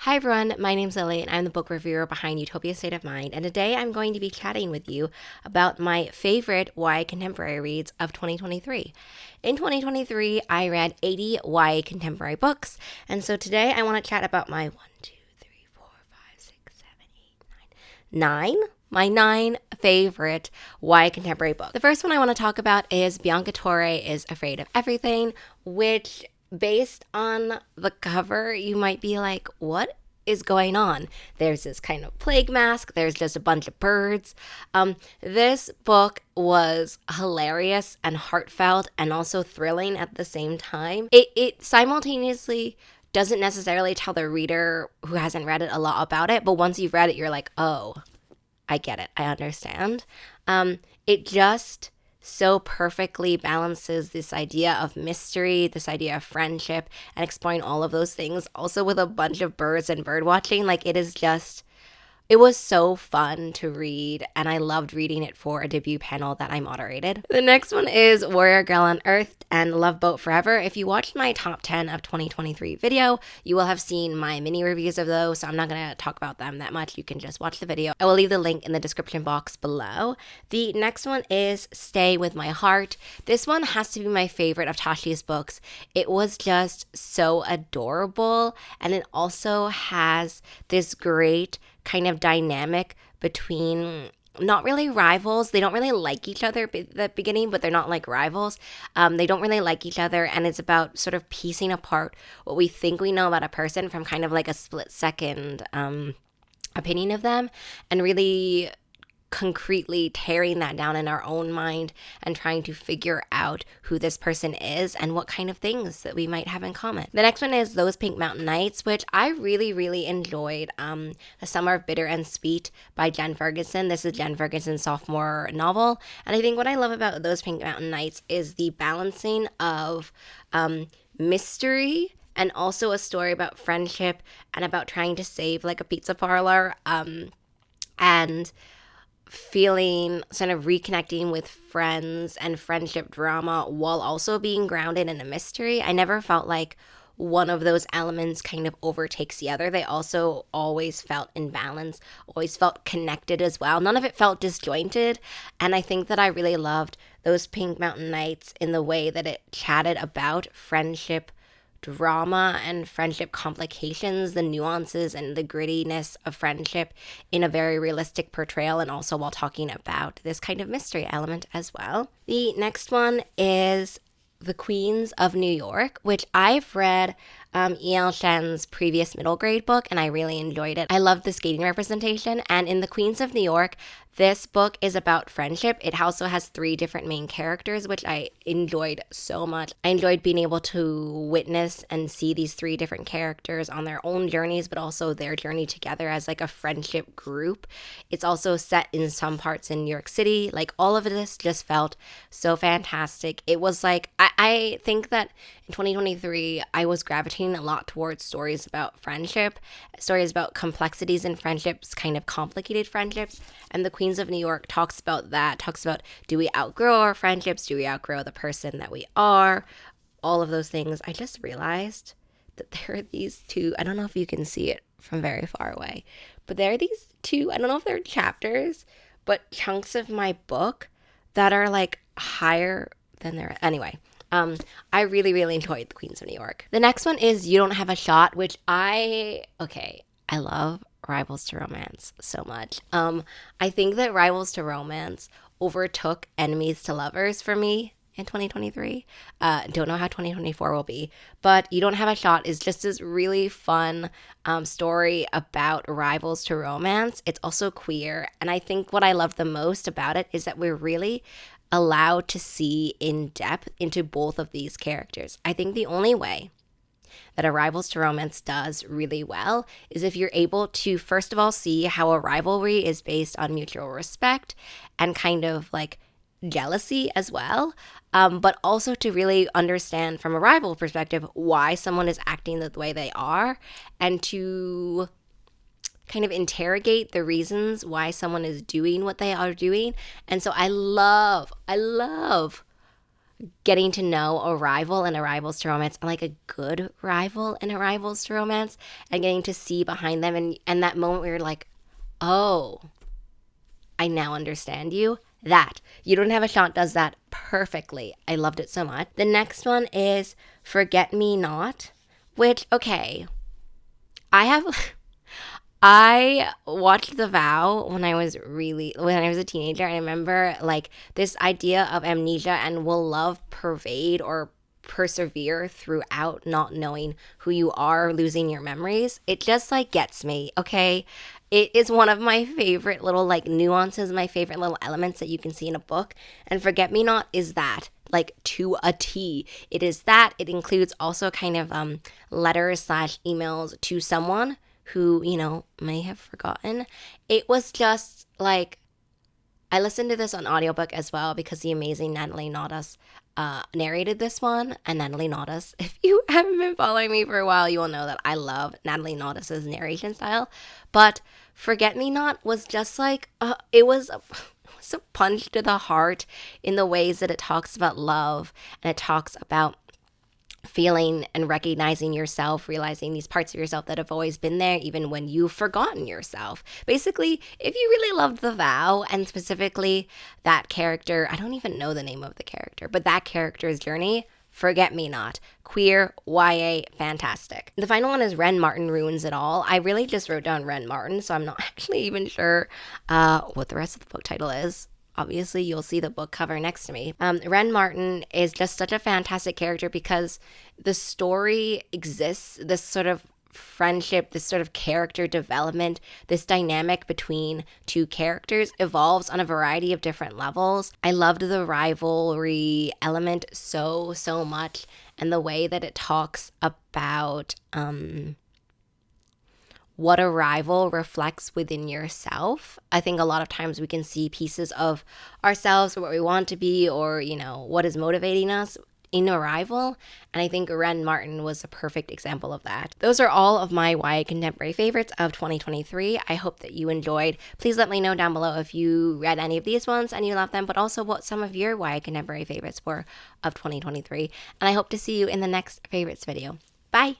Hi everyone, my name's Lily and I'm the book reviewer behind Utopia State of Mind, and today I'm going to be chatting with you about my favorite YA contemporary reads of 2023. In 2023, I read 80 YA contemporary books, and so today I want to chat about my my nine favorite YA contemporary books. The first one I want to talk about is Bianca Torre is Afraid of Everything, which based on the cover, you might be like, what is going on? There's this kind of plague mask. There's just a bunch of birds. This book was hilarious and heartfelt and also thrilling at the same time. It simultaneously doesn't necessarily tell the reader who hasn't read it a lot about it, but once you've read it, you're like, oh, I get it. I understand. It just so perfectly balances this idea of mystery, this idea of friendship, and exploring all of those things, also with a bunch of birds and bird watching. Like, it was so fun to read, and I loved reading it for a debut panel that I moderated. The next one is Warrior Girl Unearthed and Love Boat Forever. If you watched my top 10 of 2023 video, you will have seen my mini reviews of those, so I'm not going to talk about them that much. You can just watch the video. I will leave the link in the description box below. The next one is Stay With My Heart. This one has to be my favorite of Tashi's books. It was just so adorable, and it also has this great kind of dynamic between not really rivals. They don't really like each other at the beginning, but they're not like rivals. They don't really like each other, and it's about sort of piecing apart what we think we know about a person from kind of like a split second opinion of them, and really concretely tearing that down in our own mind and trying to figure out who this person is and what kind of things that we might have in common. The next one is Those Pink Mountain Nights, which I really enjoyed. The Summer of Bitter and Sweet by Jen Ferguson. This is Jen Ferguson's sophomore novel, and I think what I love about Those Pink Mountain Nights is the balancing of mystery and also a story about friendship and about trying to save like a pizza parlor, and feeling sort of reconnecting with friends and friendship drama while also being grounded in a mystery. I never felt like one of those elements kind of overtakes the other. They also always felt in balance, always felt connected as well. None of it felt disjointed. And I think that I really loved Those Pink Mountain Nights in the way that it chatted about friendship drama and friendship complications, the nuances and the grittiness of friendship in a very realistic portrayal, and also while talking about this kind of mystery element as well. The next one is The Queens of New York, which I've read E.L. Shen's previous middle grade book, and I really enjoyed it. I loved the skating representation, and in The Queens of New York, this book is about friendship. It also has 3 different main characters, which I enjoyed so much. I enjoyed being able to witness and see these 3 different characters on their own journeys, but also their journey together as like a friendship group. It's also set in some parts in New York City. Like, all of this just felt so fantastic. It was like, I think that in 2023, I was gravitating a lot towards stories about friendship, stories about complexities in friendships, kind of complicated friendships. And The Queens of New York talks about that, talks about, do we outgrow our friendships? Do we outgrow the person that we are? All of those things. I just realized that there are these 2, I don't know if you can see it from very far away, but there are these 2, I don't know if they're chapters, but chunks of my book that are like higher than their, anyway. I really enjoyed The Queens of New York. The next one is You Don't Have a Shot, which I love Rivals to Romance so much. I think that Rivals to Romance overtook Enemies to Lovers for me in 2023. Don't know how 2024 will be, but You Don't Have a Shot is just this really fun story about rivals to romance. It's also queer, and I think what I love the most about it is that we're really allowed to see in depth into both of these characters. I think the only way that a Rivals to Romance does really well is if you're able to, first of all, see how a rivalry is based on mutual respect and kind of like jealousy as well, but also to really understand from a rival perspective why someone is acting the way they are, and to kind of interrogate the reasons why someone is doing what they are doing. And so I love getting to know a rival in a rivals to romance, and like a good rival in a rivals to romance, and getting to see behind them, and that moment where you're like, oh, I now understand you. That You Don't Have a Shot does that perfectly. I loved it so much. The next one is Forget Me Not, which, okay, I have I watched The Vow when I was a teenager, and I remember like this idea of amnesia and will love pervade or persevere throughout not knowing who you are, losing your memories. It just like gets me, okay? It is one of my favorite little like nuances, my favorite little elements that you can see in a book. And Forget Me Not is that, like to a T. It is that. It includes also kind of letters slash emails to someone who, may have forgotten. It was just like, I listened to this on audiobook as well because the amazing Natalie Naudus narrated this one. And Natalie Naudus, if you haven't been following me for a while, you will know that I love Natalie Naudus's narration style. But Forget Me Not was just like, it was a punch to the heart in the ways that it talks about love, and it talks about feeling and recognizing yourself, realizing these parts of yourself that have always been there, even when you've forgotten yourself. Basically, if you really loved The Vow, and specifically that character, I don't even know the name of the character, but that character's journey, Forget Me Not. Queer, YA, fantastic. The final one is Ren Martin Ruins It All. I really just wrote down Ren Martin, so I'm not actually even sure what the rest of the book title is. Obviously, you'll see the book cover next to me. Ren Martin is just such a fantastic character because the story exists, this sort of friendship, this sort of character development, this dynamic between two characters evolves on a variety of different levels. I loved the rivalry element so, so much, and the way that it talks about what a rival reflects within yourself. I think a lot of times we can see pieces of ourselves or what we want to be, or, what is motivating us in a rival. And I think Ren Martin was a perfect example of that. Those are all of my YA contemporary favorites of 2023. I hope that you enjoyed. Please let me know down below if you read any of these ones and you love them, but also what some of your YA contemporary favorites were of 2023. And I hope to see you in the next favorites video. Bye!